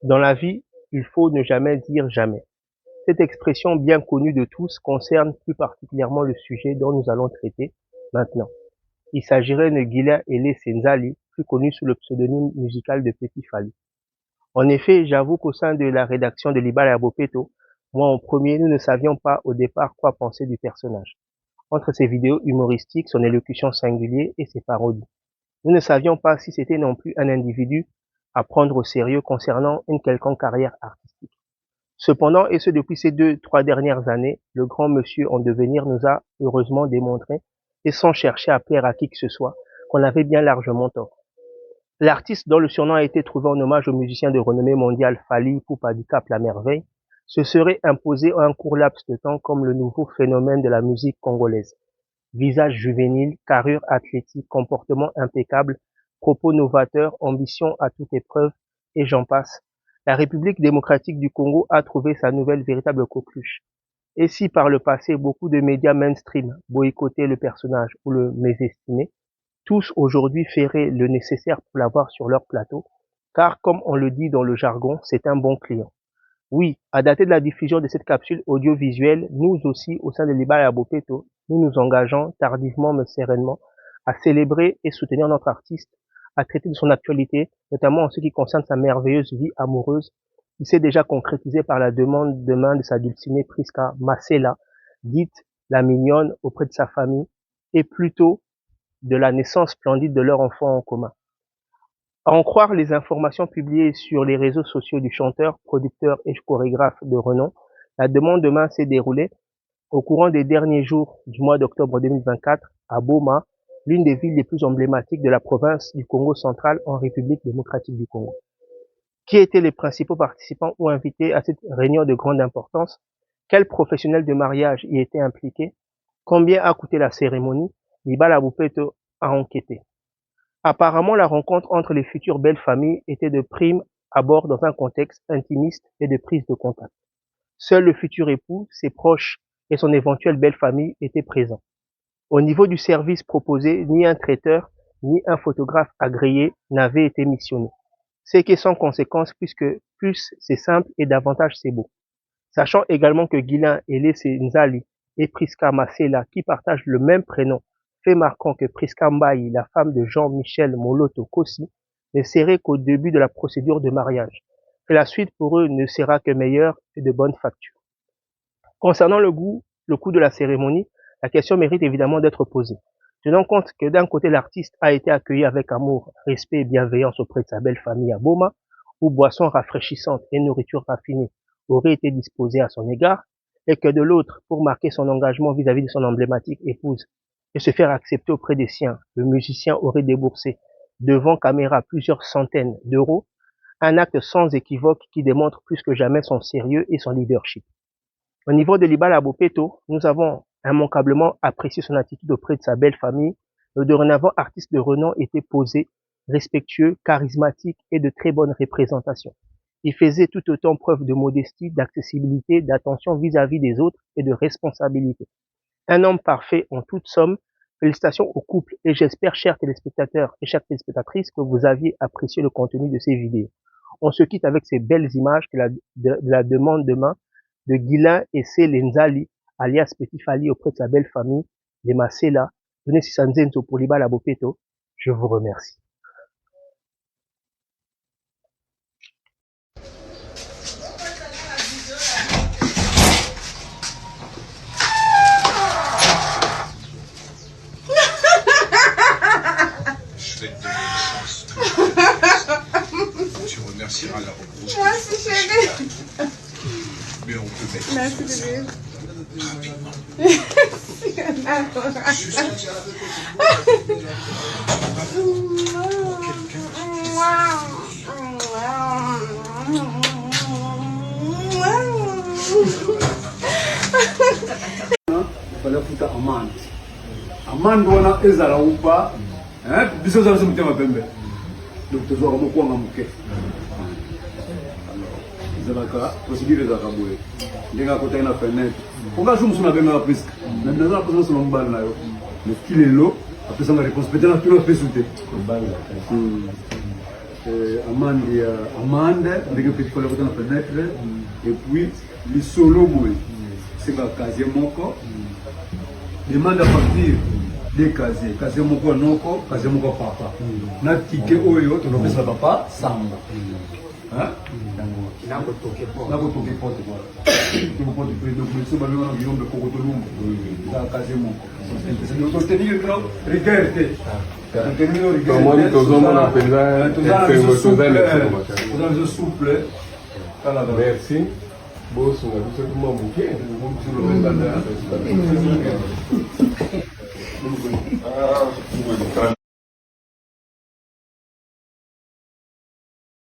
Dans la vie, il faut ne jamais dire jamais. Cette expression bien connue de tous concerne plus particulièrement le sujet dont nous allons traiter maintenant. Il s'agirait de Gila Ele Senzali, plus connu sous le pseudonyme musical de Petit Fally. En effet, j'avoue qu'au sein de la rédaction de Libala Bopeto, moi en premier, nous ne savions pas au départ quoi penser du personnage. Entre ses vidéos humoristiques, son élocution singulière et ses parodies. Nous ne savions pas si c'était non plus un individu à prendre au sérieux concernant une quelconque carrière artistique. Cependant, et ce depuis ces 2-3 dernières années, le grand monsieur en devenir nous a heureusement démontré, et sans chercher à plaire à qui que ce soit, qu'on avait bien largement tort. L'artiste dont le surnom a été trouvé en hommage au musicien de renommée mondiale Fally Ipupa du Cap La Merveille se serait imposé en un court laps de temps comme le nouveau phénomène de la musique congolaise. Visage juvénile, carrure athlétique, comportement impeccable, propos novateurs, ambition à toute épreuve, et j'en passe. La République démocratique du Congo a trouvé sa nouvelle véritable coqueluche. Et si par le passé beaucoup de médias mainstream boycottaient le personnage ou le mésestimaient, tous aujourd'hui feraient le nécessaire pour l'avoir sur leur plateau, car comme on le dit dans le jargon, c'est un bon client. Oui, à dater de la diffusion de cette capsule audiovisuelle, nous aussi, au sein de Libala Bopeto, nous nous engageons tardivement mais sereinement à célébrer et soutenir notre artiste, à traiter de son actualité, notamment en ce qui concerne sa merveilleuse vie amoureuse, qui s'est déjà concrétisée par la demande de main de sa dulcinée Priska Masela, dite la mignonne auprès de sa famille, et plutôt de la naissance splendide de leur enfant en commun. À en croire les informations publiées sur les réseaux sociaux du chanteur, producteur et chorégraphe de renom, la demande de main s'est déroulée au courant des derniers jours du mois d'octobre 2024 à Boma, l'une des villes les plus emblématiques de la province du Congo central en République démocratique du Congo. Qui étaient les principaux participants ou invités à cette réunion de grande importance? Quels professionnels de mariage y étaient impliqués? Combien a coûté la cérémonie? Libala Bopeto a enquêté. Apparemment, la rencontre entre les futures belles familles était de prime abord dans un contexte intimiste et de prise de contact. Seul le futur époux, ses proches et son éventuelle belle famille étaient présents. Au niveau du service proposé, ni un traiteur, ni un photographe agréé n'avaient été missionnés. C'est que sans conséquence, puisque plus c'est simple et davantage c'est beau. Sachant également que Gila Ele Senzali et Priska Masela, qui partagent le même prénom, fait marquant que Priska Mbayi, la femme de Jean-Michel Moloto Kossi, ne serait qu'au début de la procédure de mariage, que la suite pour eux ne sera que meilleure et de bonne facture. Concernant le coût de la cérémonie, la question mérite évidemment d'être posée. Tenant compte que d'un côté l'artiste a été accueilli avec amour, respect et bienveillance auprès de sa belle famille à Boma, où boissons rafraîchissantes et nourriture raffinée auraient été disposées à son égard, et que de l'autre, pour marquer son engagement vis-à-vis de son emblématique épouse et se faire accepter auprès des siens, le musicien aurait déboursé devant caméra plusieurs centaines d'euros, un acte sans équivoque qui démontre plus que jamais son sérieux et son leadership. Au niveau de Libala Bopeto, nous avons immanquablement apprécié son attitude auprès de sa belle famille. Le dorénavant artiste de renom était posé, respectueux, charismatique et de très bonne représentation. Il faisait tout autant preuve de modestie, d'accessibilité, d'attention vis-à-vis des autres et de responsabilité. Un homme parfait en toute somme. Félicitations au couple et j'espère, chers téléspectateurs et chères téléspectatrices, que vous aviez apprécié le contenu de ces vidéos. On se quitte avec ces belles images de la demande de main de Gila Ele Senzali, alias Petit Fally auprès de sa belle famille, les Masela, venez si Sanzenzo pour Libala Bopeto. Je vous remercie. Je vais te donner une chance. Tu remercieras la rebrousse. Merci chérie. Mais on peut mettre. Merci bébé. Rapidement. Juste fallait foutre amande. Amande wana ezala ou pas, hein, biso za biso mutema pembe. Donc toujours comme quoi ngamuke. Alors, zalaka procédure za kaboué. Ndenga kota ina fenêtre. Pourquoi je me suis benga presque. Maintenant la personne sur mbala na yo. Le filet l'eau, après ça ma réponse peut-être tout le fait sauter. amande ndenge petit kola kota na fenêtre et puis le solo boy c'est ka casier moko demande à partir des casier moko noko casier moko papa na ticket oyo to lopesa papa samba hein nako toke pote voilà to pote de police ba ngona ngiyombe ko to lumba za casier moko c'est le to tenir no regarde Comment tozomona mpenza toza souple. Merci. Bosunga biso tuma buke. Ah,